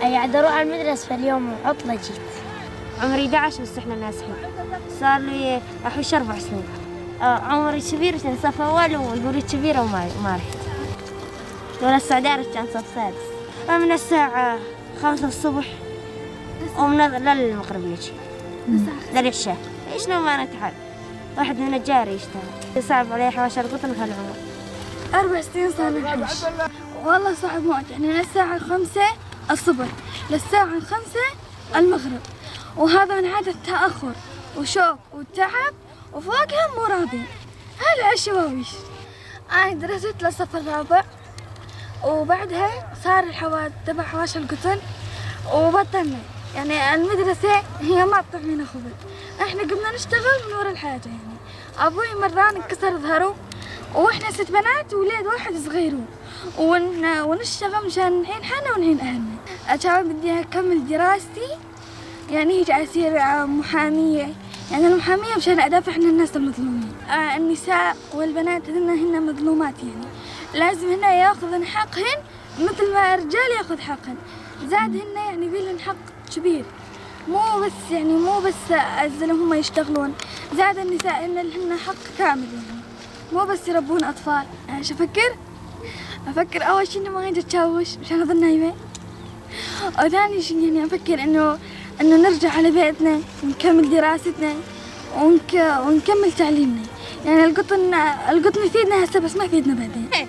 قاعد أروح على المدرسة فاليوم عطلة جيت. عمري 11 بس احنا ناسحين. صار لي أحوش 4 سنين. عمري كبير كان صف أول ودوري كبيرة وما رحت. دور السعدارة كان صف سادس. من الساعة 5 الصبح ومن للمغرب نجي. للعشاء. إيش ما نتعب. واحد من الجاري يشتغل. صعب عليه حواشر القطن في العمر. 4 سنين صار نحوش. والله صعب موت، يعني من الساعة 5 الصبح للساعة 5 المغرب، وهذا من عادة تأخر وشوق وتعب وفوقها مو راضي. هلا عالشواويش. أنا درست للصف الرابع وبعدها صار تبع حواش القطن وبطلنا، يعني المدرسة هي ما تطعمينا خبز، احنا قمنا نشتغل من ورا الحاجة. يعني أبوي مران انكسر ظهره واحنا 6 بنات وولاد واحد صغير ونشتغل مشان نعين حالنا ونعين أهلنا. أشعر بدي أكمل دراستي، يعني هيك أصير محامية، يعني المحامية مشان أدافع عن الناس المظلومين. النساء والبنات هن مظلومات، يعني لازم هن ياخذن حقهن مثل ما الرجال ياخذ حقهن. زاد هن يعني بيلن حق كبير، مو بس الزلم هم يشتغلون، زاد النساء هن حق كامل، يعني مو بس يربون أطفال. شو أفكر أول شيء إنه ما أجي أتشوش مشان أظل نايمة، وثاني شيء يعني أفكر إنه نرجع على بيتنا ونكمل دراستنا ونكمل تعليمنا. يعني القطن يفيدنا هسه بس ما يفيدنا بعدين.